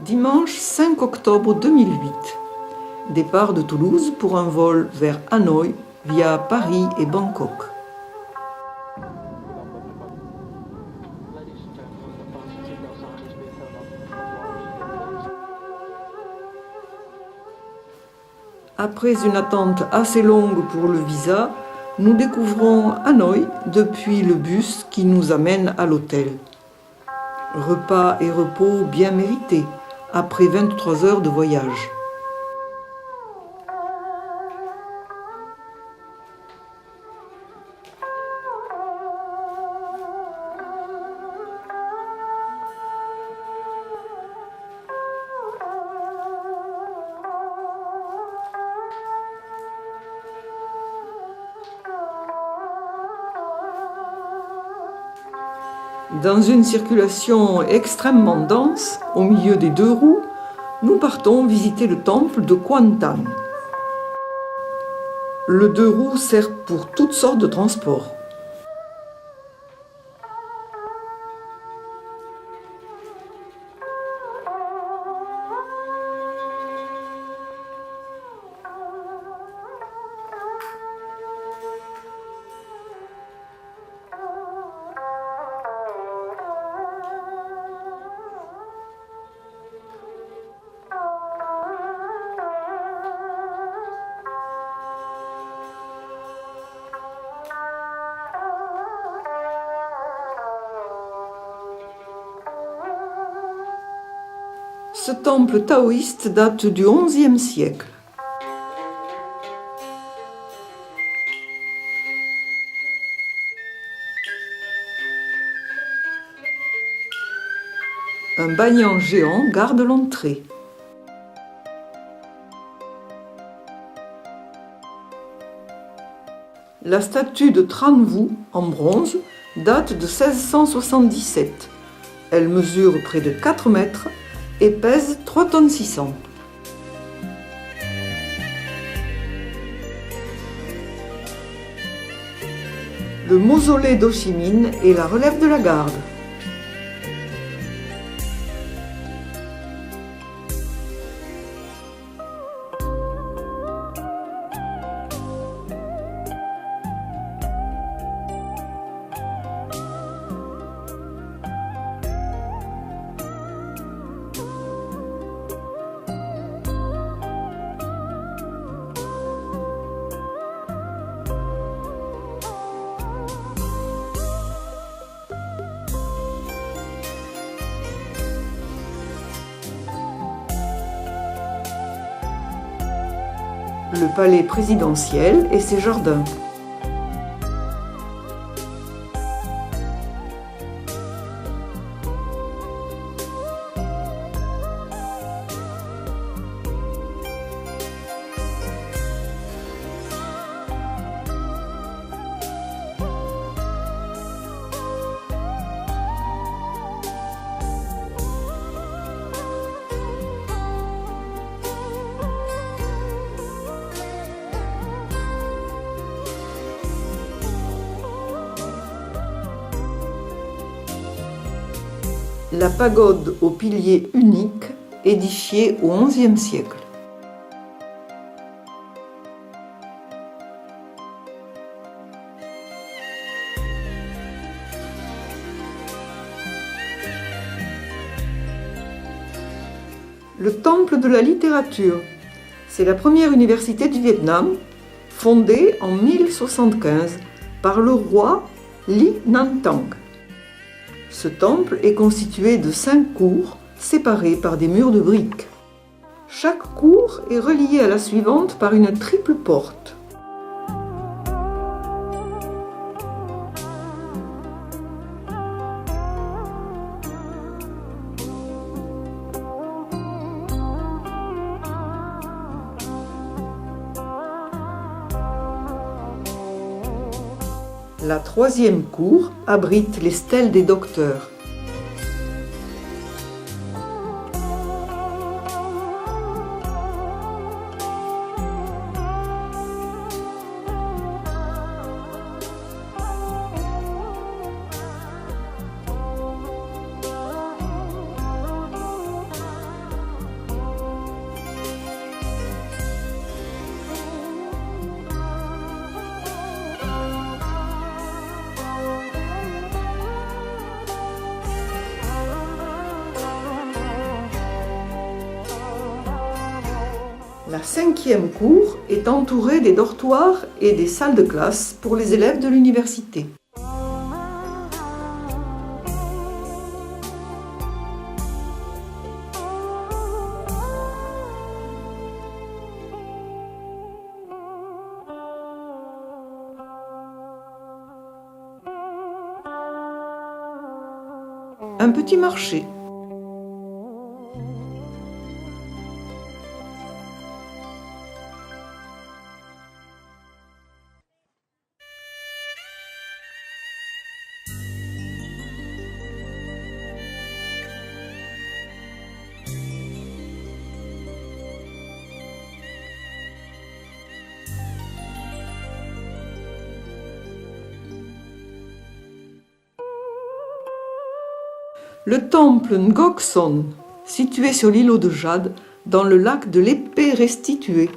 Dimanche 5 octobre 2008. Départ de Toulouse pour un vol vers Hanoï via Paris et Bangkok. Après une attente assez longue pour le visa, nous découvrons Hanoï depuis le bus qui nous amène à l'hôtel. Repas et repos bien mérités après 23 heures de voyage. Dans une circulation extrêmement dense, au milieu des deux roues, nous partons visiter le temple de Kuantan. Le deux roues sert pour toutes sortes de transports. Ce temple taoïste date du XIe siècle. Un banyan géant garde l'entrée. La statue de Tran Vu, en bronze, date de 1677. Elle mesure près de 4 mètres et pèse 3 tonnes 600. Le mausolée d'Ho Chi Minh et la relève de la garde. Le palais présidentiel et ses jardins. La pagode aux piliers uniques, édifiée au XIe siècle. Le temple de la littérature, c'est la première université du Vietnam, fondée en 1075 par le roi Li Nantang. Ce temple est constitué de 5 cours séparées par des murs de briques. Chaque cour est reliée à la suivante par une triple porte. La troisième cour abrite les stèles des docteurs. La 5e cour est entourée des dortoirs et des salles de classe pour les élèves de l'université. Un petit marché. Le temple Ngok Son, situé sur l'îlot de Jade, dans le lac de l'Épée restituée.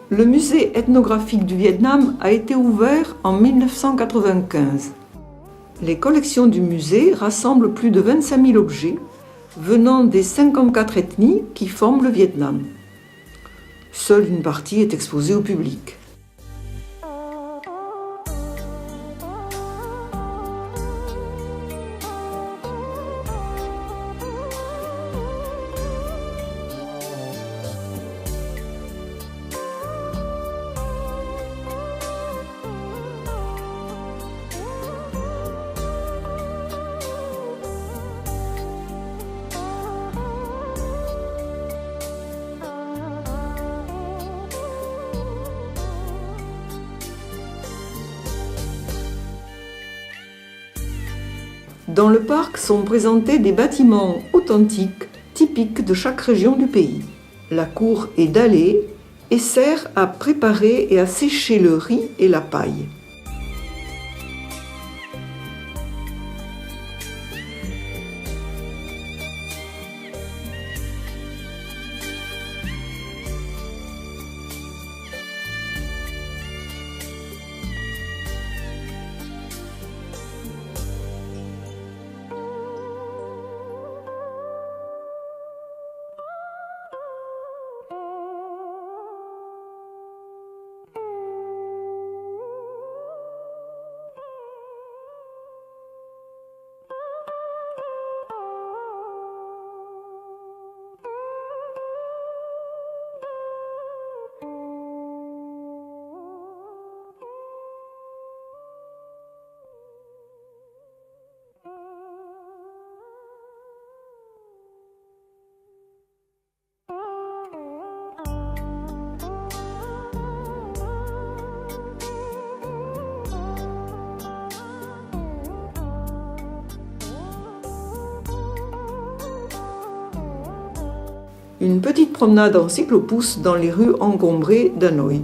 Le musée ethnographique du Vietnam a été ouvert en 1995. Les collections du musée rassemblent plus de 25 000 objets venant des 54 ethnies qui forment le Vietnam. Seule une partie est exposée au public. Dans le parc sont présentés des bâtiments authentiques, typiques de chaque région du pays. La cour est dallée et sert à préparer et à sécher le riz et la paille. Une petite promenade en cyclopousse dans les rues encombrées d'Hanoï.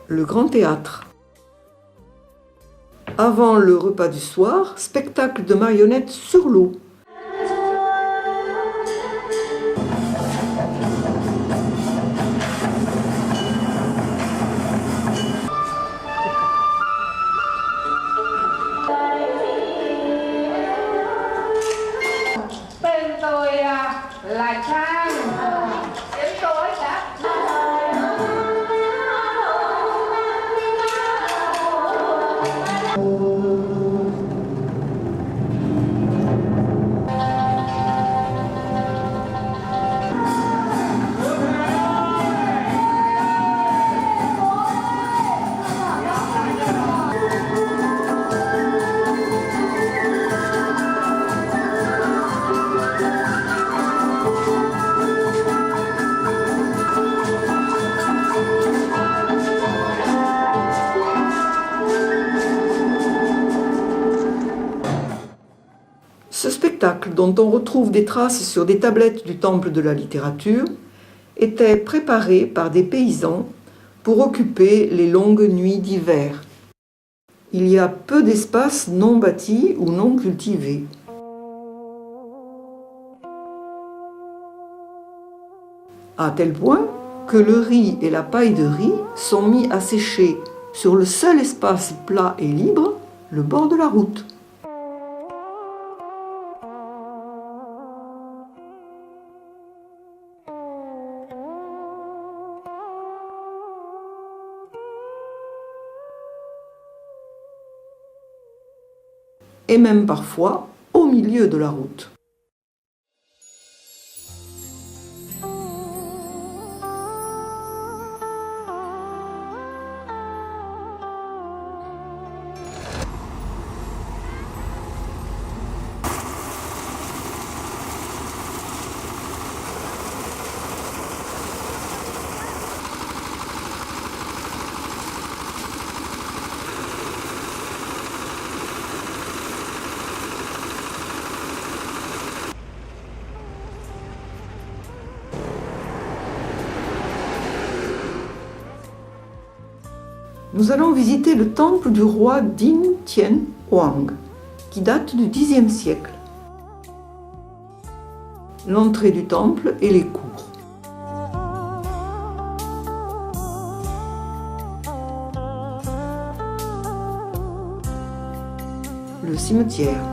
Le Grand Théâtre. Avant le repas du soir, spectacle de marionnettes sur l'eau. Là Trang đến tối đã dont on retrouve des traces sur des tablettes du temple de la littérature, étaient préparés par des paysans pour occuper les longues nuits d'hiver. Il y a peu d'espaces non bâtis ou non cultivés. À tel point que le riz et la paille de riz sont mis à sécher sur le seul espace plat et libre, le bord de la route. Et même parfois au milieu de la route. Nous allons visiter le temple du roi Din Tien Huang, qui date du Xe siècle. L'entrée du temple et les cours. Le cimetière.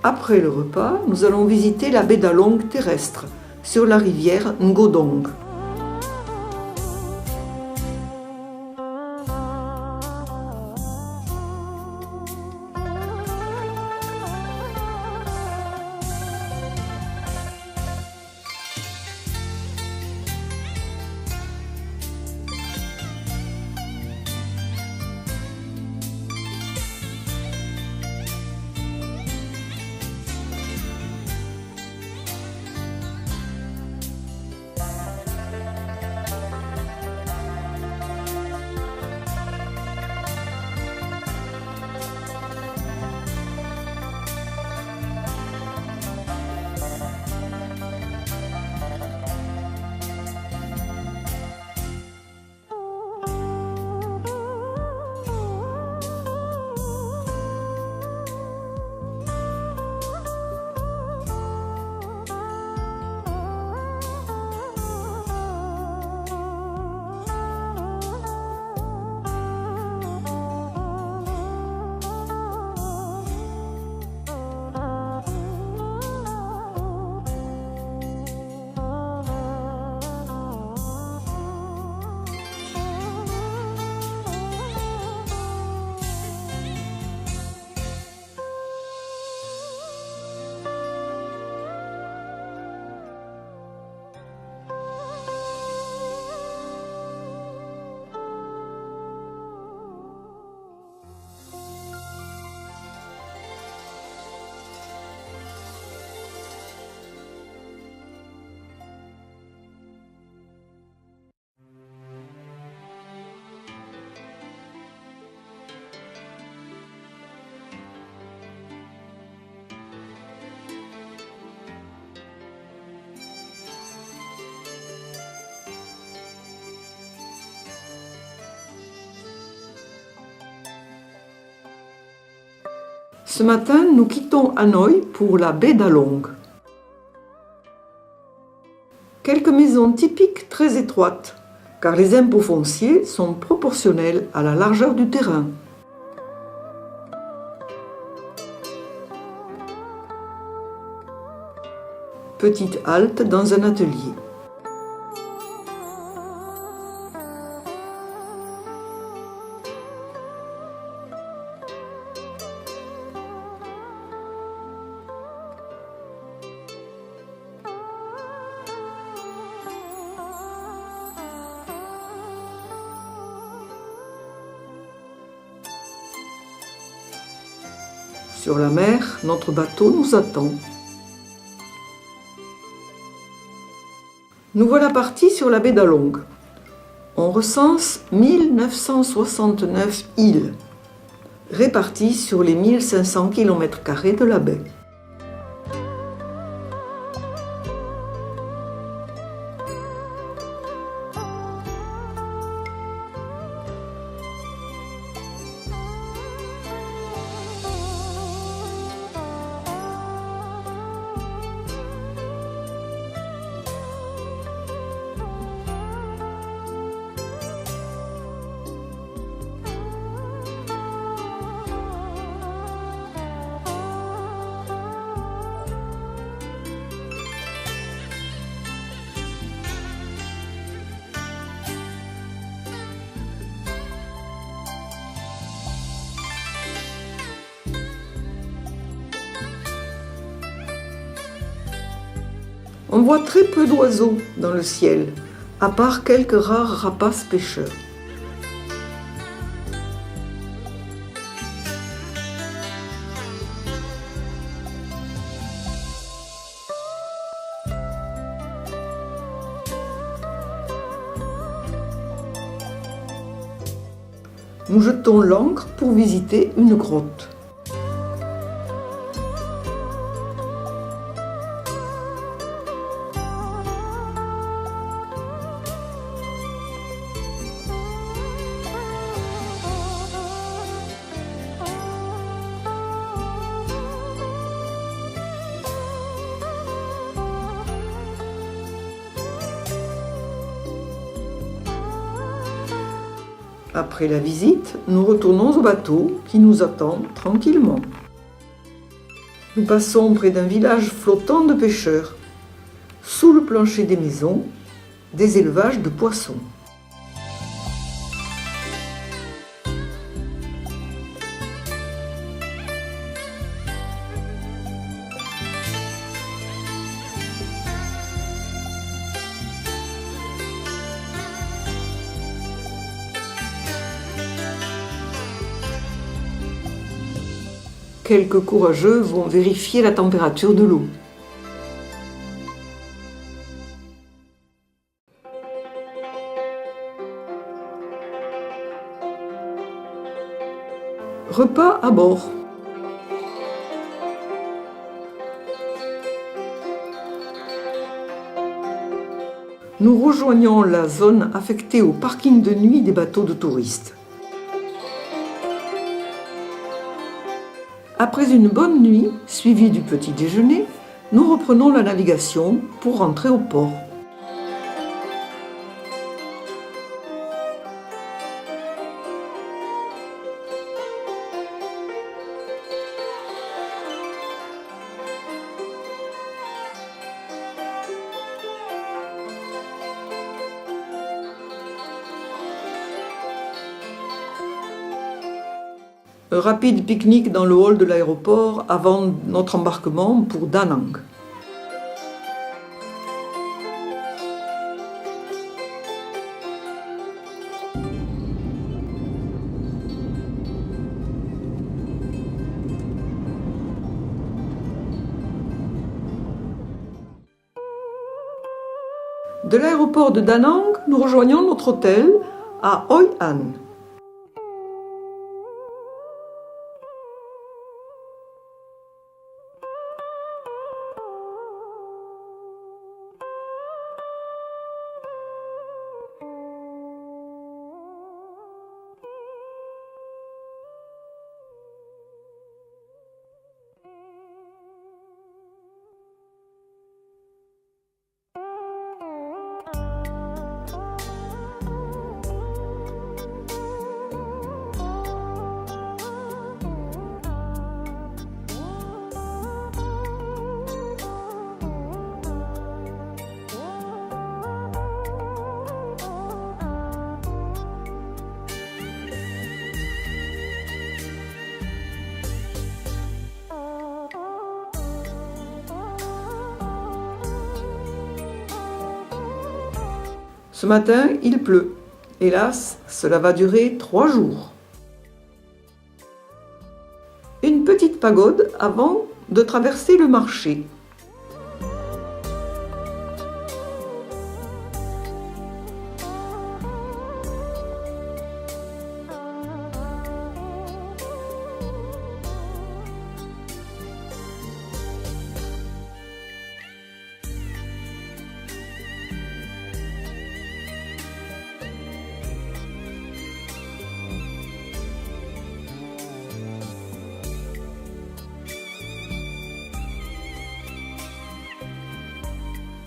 Après le repas, nous allons visiter la baie d'Along terrestre, sur la rivière Ngodong. Ce matin, nous quittons Hanoï pour la baie d'Along. Quelques maisons typiques très étroites, car les impôts fonciers sont proportionnels à la largeur du terrain. Petite halte dans un atelier. Sur la mer, notre bateau nous attend. Nous voilà partis sur la baie d'Along. On recense 1969 îles, réparties sur les 1500 km² de la baie. On voit très peu d'oiseaux dans le ciel, à part quelques rares rapaces pêcheurs. Nous jetons l'ancre pour visiter une grotte. Après la visite, nous retournons au bateau qui nous attend tranquillement. Nous passons près d'un village flottant de pêcheurs. Sous le plancher des maisons, des élevages de poissons. Quelques courageux vont vérifier la température de l'eau. Repas à bord. Nous rejoignons la zone affectée au parking de nuit des bateaux de touristes. Après une bonne nuit, suivie du petit déjeuner, nous reprenons la navigation pour rentrer au port. Un rapide pique-nique dans le hall de l'aéroport avant notre embarquement pour Da Nang. De l'aéroport de Da Nang, nous rejoignons notre hôtel à Hoi An. Ce matin, il pleut. Hélas, cela va durer 3 jours. Une petite pagode avant de traverser le marché.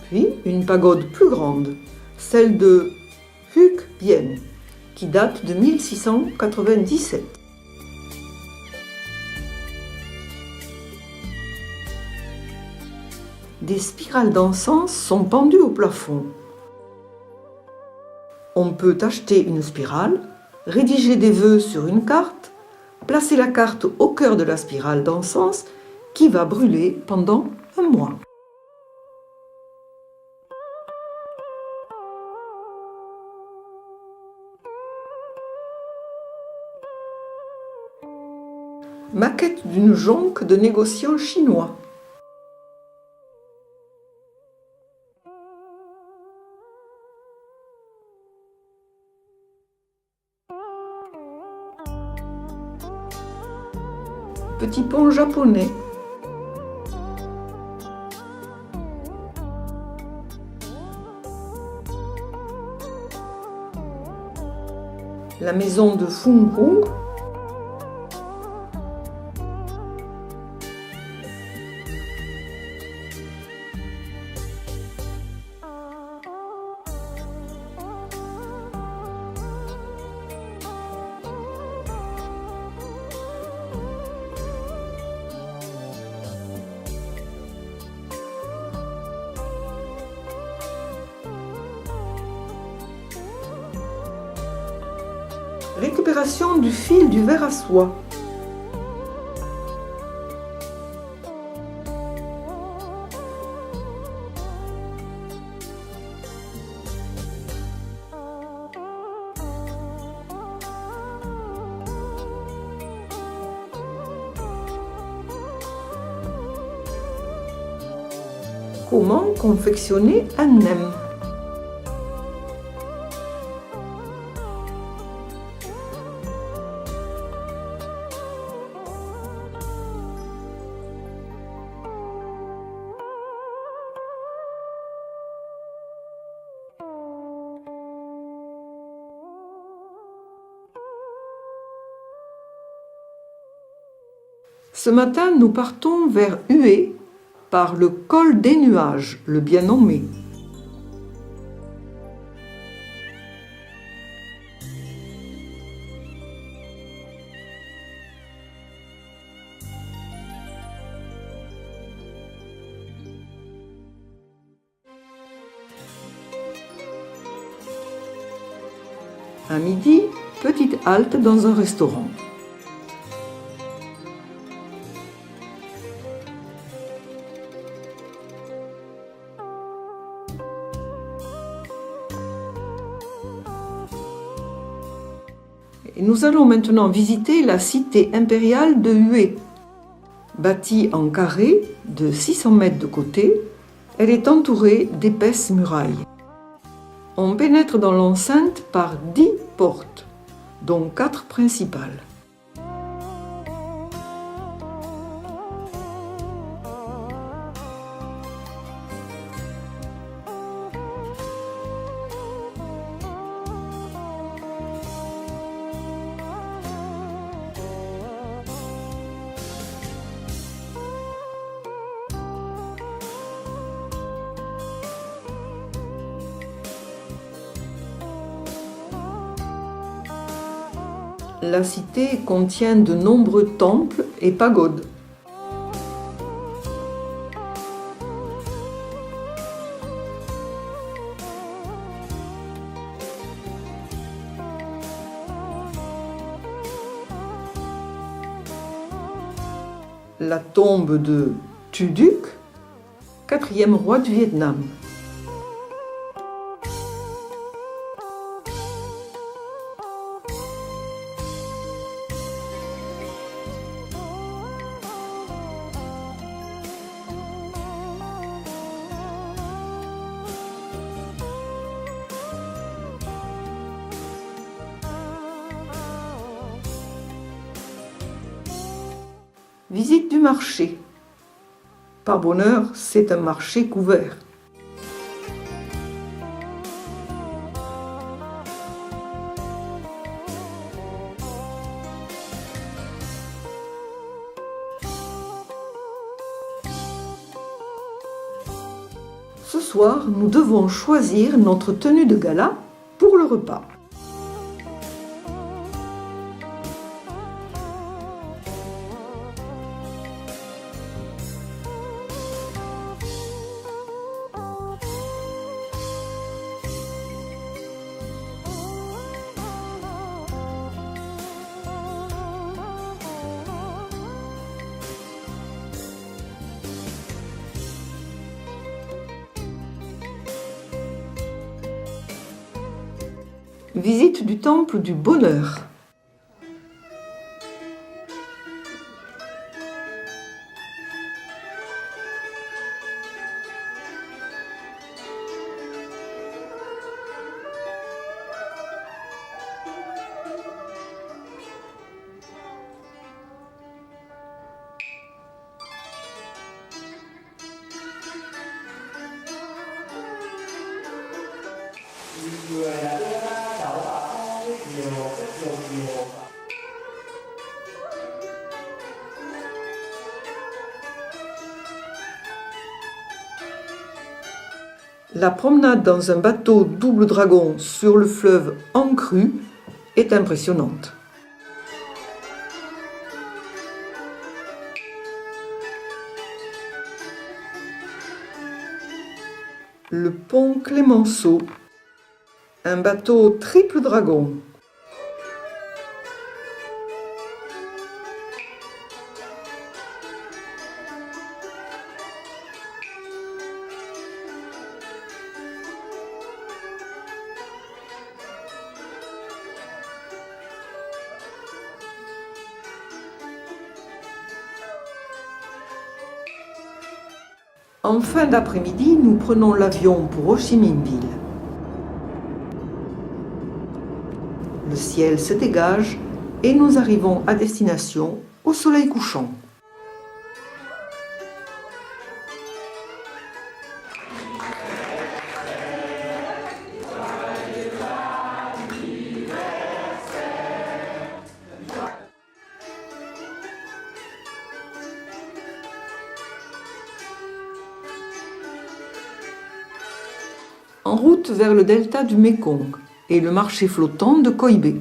Puis une pagode plus grande, celle de Huc Bien, qui date de 1697. Des spirales d'encens sont pendues au plafond. On peut acheter une spirale, rédiger des vœux sur une carte, placer la carte au cœur de la spirale d'encens qui va brûler pendant un mois. Maquette d'une jonque de négociants chinois. Petit pont japonais. La maison de Fung Hung. Récupération du fil du ver à soie. Comment confectionner un nem? Ce matin, nous partons vers Hué par le col des Nuages, le bien nommé. À midi, petite halte dans un restaurant. Et nous allons maintenant visiter la cité impériale de Hué. Bâtie en carré de 600 mètres de côté, elle est entourée d'épaisses murailles. On pénètre dans l'enceinte par 10 portes, dont 4 principales. La cité contient de nombreux temples et pagodes. La tombe de Tu Duc, 4e roi du Vietnam. Visite du marché. Par bonheur, c'est un marché couvert. Ce soir, nous devons choisir notre tenue de gala pour le repas. Visite du temple du bonheur. La promenade dans un bateau double dragon sur le fleuve en crue est impressionnante. Le pont Clémenceau, un bateau triple dragon. En fin d'après-midi, nous prenons l'avion pour Ho Chi Minh Ville. Le ciel se dégage et nous arrivons à destination au soleil couchant. En route vers le delta du Mékong et le marché flottant de Koh Bay.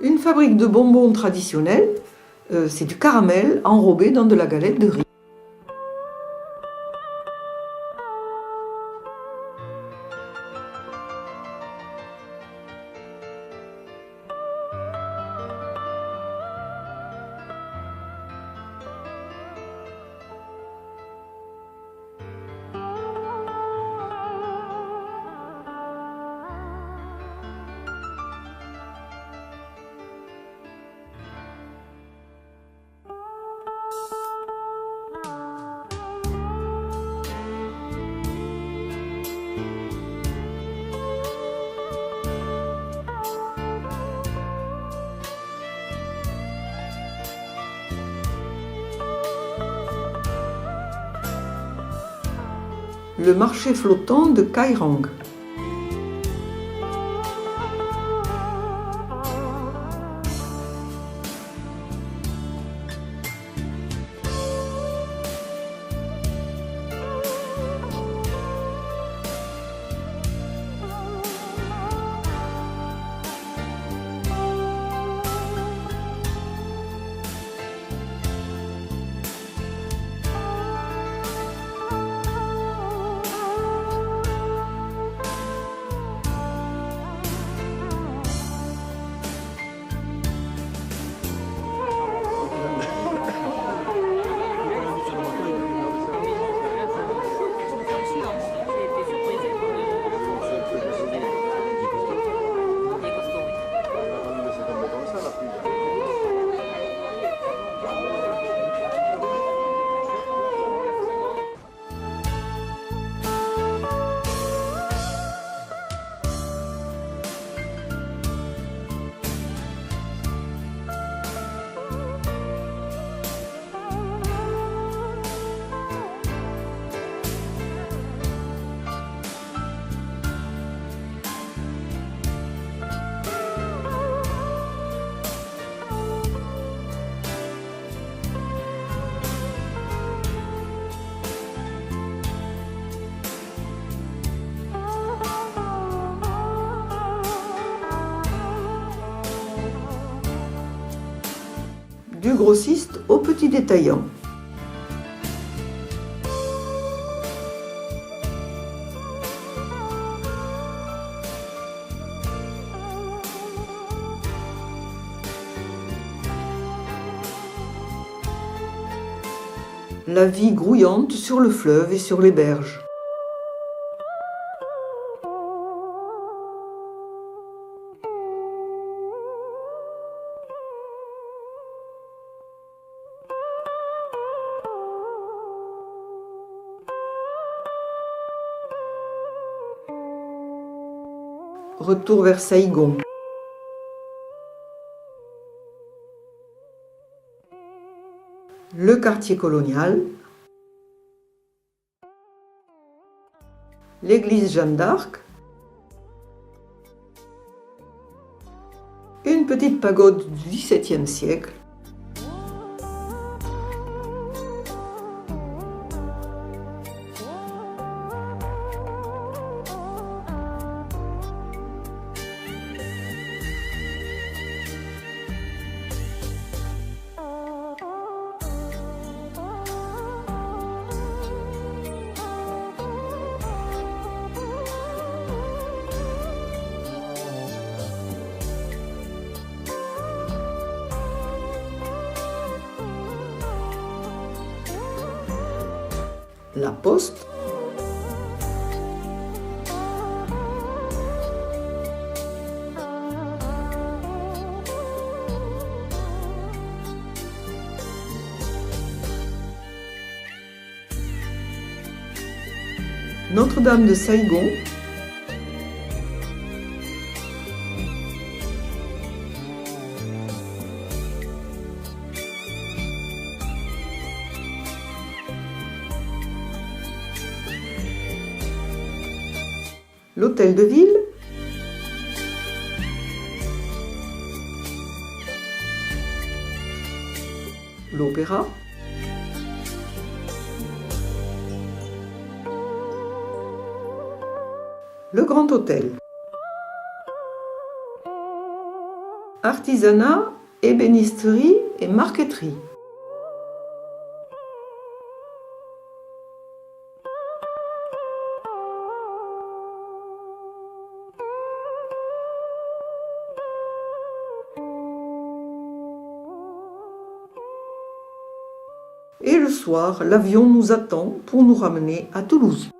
Une fabrique de bonbons traditionnels, c'est du caramel enrobé dans de la galette de riz. Le marché flottant de Kai Rang. du grossiste au petit détaillant. La vie grouillante sur le fleuve et sur les berges. Retour vers Saïgon. Le quartier colonial. L'église Jeanne d'Arc. Une petite pagode du XVIIe siècle. La Poste. Notre-Dame de Saïgon. L'hôtel de ville. L'opéra. Le Grand Hôtel. Artisanat, ébénisterie et marqueterie. Et le soir, l'avion nous attend pour nous ramener à Toulouse.